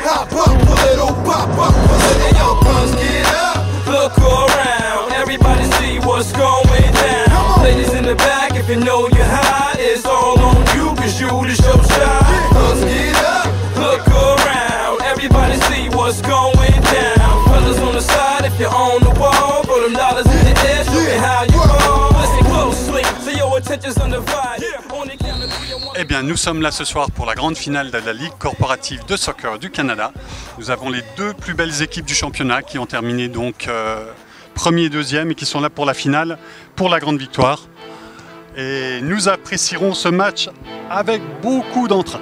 Pop up, a little pop up, a little yo, buzz, get up. Look around, everybody see what's going down. Ladies in the back, if you know you're hot, it's all on you, cause you the show shot. Buzz, get up. Look around, everybody see what's going down. Fellas on the side, if you're on the wall, throw them dollars in the air, show me how you roll. Listen closely, so your attention's undivided. Eh bien, nous sommes là ce soir pour la grande finale de la Ligue corporative de soccer du Canada. Nous avons les deux plus belles équipes du championnat qui ont terminé donc premier et deuxième et qui sont là pour la finale, pour la grande victoire. Et nous apprécierons ce match avec beaucoup d'entrain.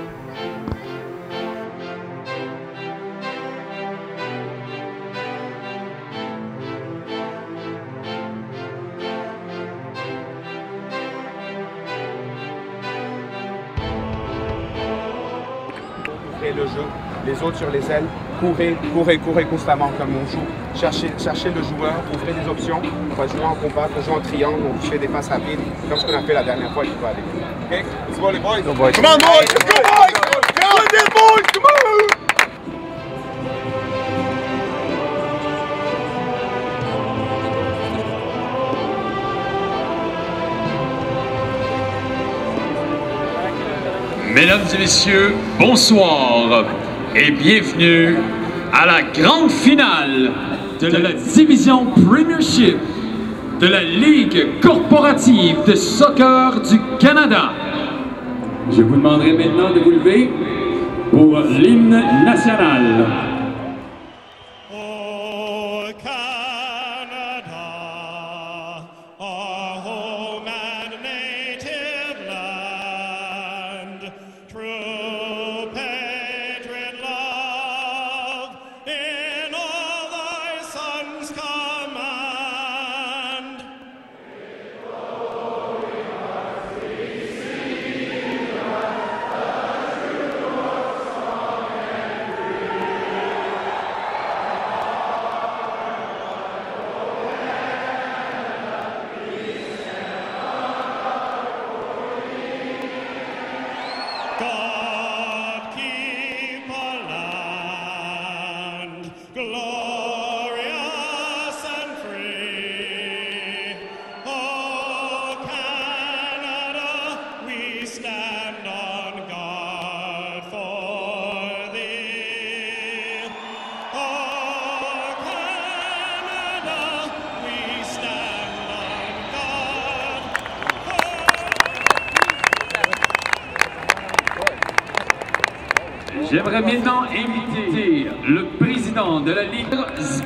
Le jeu, les autres sur les ailes, courez constamment comme on joue, cherchez le joueur, ouvrez des options, on va jouer en compact, on joue en triangle, on fait des passes rapides, comme ce qu'on a fait la dernière fois, il va aller. Ok, let's go les boys. Come on boys, let's go boys! Come on boys, come on! Mesdames et messieurs, bonsoir et bienvenue à la grande finale de la division Premiership de la Ligue corporative de soccer du Canada. Je vous demanderai maintenant de vous lever pour l'hymne national. J'aimerais maintenant inviter le président de la Ligue,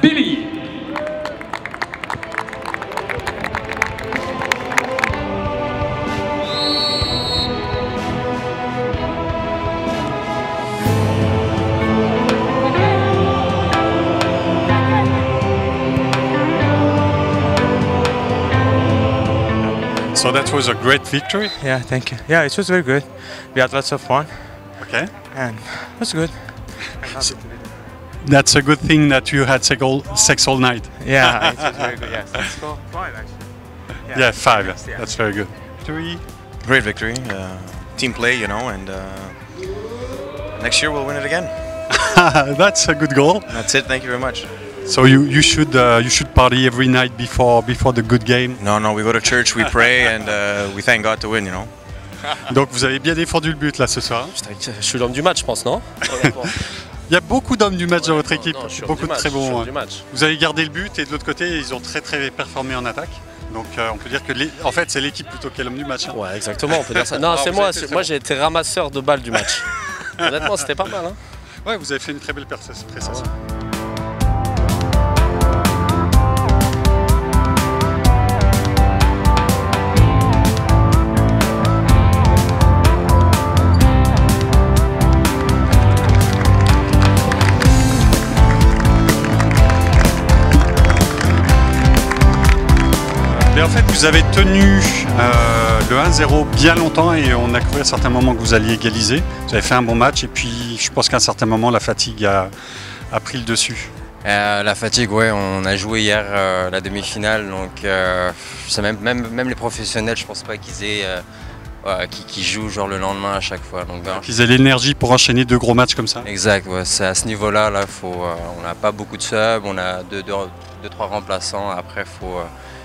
Billy. So that was a great victory. Yeah, thank you. Yeah, it was very good. We had lots of fun. Okay. And it was good. That's a good thing that you had sex all night. Yeah, it was very good. Yes, let's go 5 actually. Yeah, 5. Yeah. That's very good. Victory. Great victory. Team play, you know, and next year we'll win it again. That's a good goal. That's it. Thank you very much. So you should party every night before the good game. No, we go to church, we pray, and we thank God to win, you know. Donc vous avez bien défendu le but là ce soir. Je suis l'homme du match, je pense, non? Il y a beaucoup d'hommes du match dans votre équipe, beaucoup de très bons. Vous avez gardé le but et de l'autre côté ils ont très performé en attaque. Donc on peut dire que en fait c'est l'équipe plutôt qu'est l'homme du match. Hein. Ouais, exactement, on peut dire ça. Non, c'est moi. Moi j'ai été ramasseur de balles du match. Honnêtement, c'était pas mal. Hein. Ouais, vous avez fait une très belle prestation. Mais en fait, vous avez tenu le 1-0 bien longtemps et on a cru à certains moments que vous alliez égaliser. Vous avez fait un bon match et puis je pense qu'à un certain moment, la fatigue a pris le dessus. La fatigue, ouais, on a joué hier la demi-finale, donc je sais même les professionnels, je pense pas qu'ils aient qui jouent genre le lendemain à chaque fois. Donc, qu'ils aient l'énergie pour enchaîner 2 gros matchs comme ça. Exact, ouais, c'est à ce niveau-là, là, on n'a pas beaucoup de subs, on a 2-3 remplaçants. Après, il faut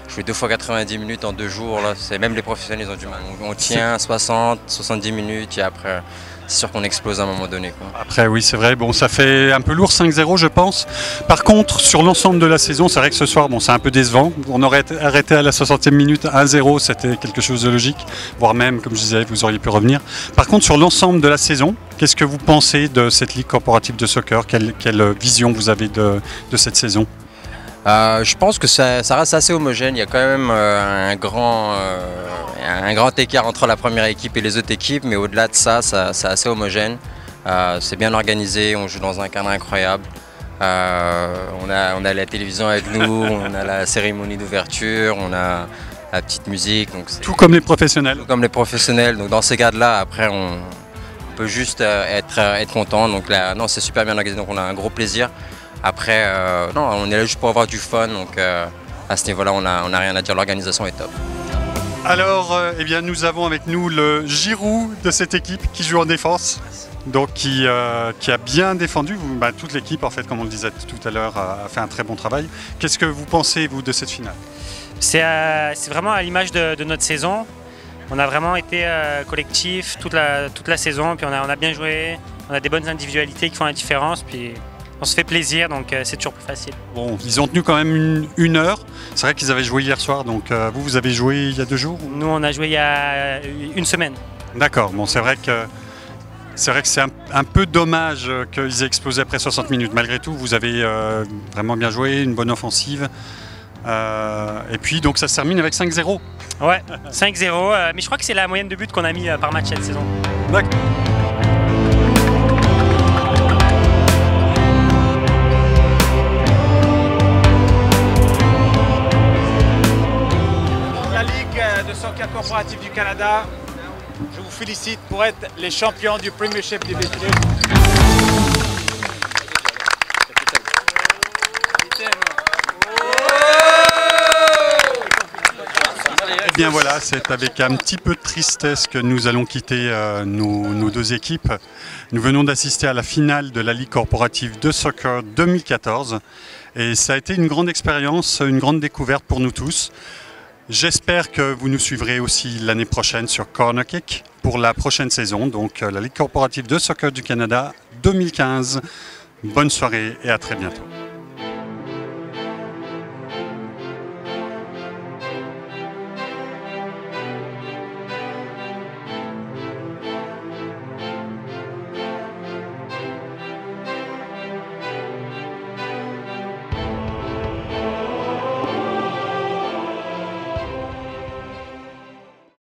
jouer 2 fois 90 minutes en 2 jours. Là, même les professionnels ils ont du mal. Donc, on tient 60, 70 minutes et après. C'est sûr qu'on explose à un moment donné, quoi. Après oui c'est vrai, bon ça fait un peu lourd 5-0 je pense. Par contre sur l'ensemble de la saison c'est vrai que ce soir bon, c'est un peu décevant. On aurait arrêté à la 60e minute 1-0, c'était quelque chose de logique. Voire même comme je disais vous auriez pu revenir. Par contre sur l'ensemble de la saison, qu'est-ce que vous pensez de cette Ligue corporative de soccer? Quelle vision vous avez de cette saison? Je pense que ça reste assez homogène. Il y a quand même un grand écart entre la première équipe et les autres équipes, mais au-delà de ça, c'est assez homogène. C'est bien organisé, on joue dans un cadre incroyable. On a la télévision avec nous, on a la cérémonie d'ouverture, on a la petite musique. Donc tout comme les professionnels. Tout comme les professionnels. Donc dans ces cadres-là, après, on peut juste être content. Donc là, non, c'est super bien organisé, donc on a un gros plaisir. Après, non, on est là juste pour avoir du fun, donc à ce niveau-là, on n'a rien à dire, l'organisation est top. Alors, eh bien, nous avons avec nous le Giroud de cette équipe qui joue en défense, donc qui a bien défendu. Toute l'équipe, en fait, comme on le disait tout à l'heure, a fait un très bon travail. Qu'est-ce que vous pensez, vous, de cette finale? C'est vraiment à l'image de notre saison. On a vraiment été collectif toute la saison, puis on a bien joué, on a des bonnes individualités qui font la différence, puis on se fait plaisir, donc c'est toujours plus facile. Bon, ils ont tenu quand même une heure. C'est vrai qu'ils avaient joué hier soir, donc vous avez joué il y a 2 jours? Nous, on a joué il y a 1 semaine. D'accord, bon, c'est vrai que c'est un peu dommage qu'ils aient explosé après 60 minutes. Malgré tout, vous avez vraiment bien joué, une bonne offensive. Et puis, donc, ça se termine avec 5-0. Ouais, 5-0, mais je crois que c'est la moyenne de buts qu'on a mis par match cette saison. D'accord. De soccer corporatif du Canada, je vous félicite pour être les champions du Premiership Division. Et bien voilà, c'est avec un petit peu de tristesse que nous allons quitter nos 2 équipes. Nous venons d'assister à la finale de la Ligue corporative de soccer 2014 et ça a été une grande expérience, une grande découverte pour nous tous. J'espère que vous nous suivrez aussi l'année prochaine sur Corner Kick pour la prochaine saison, donc la Ligue corporative de soccer du Canada 2015. Bonne soirée et à très bientôt.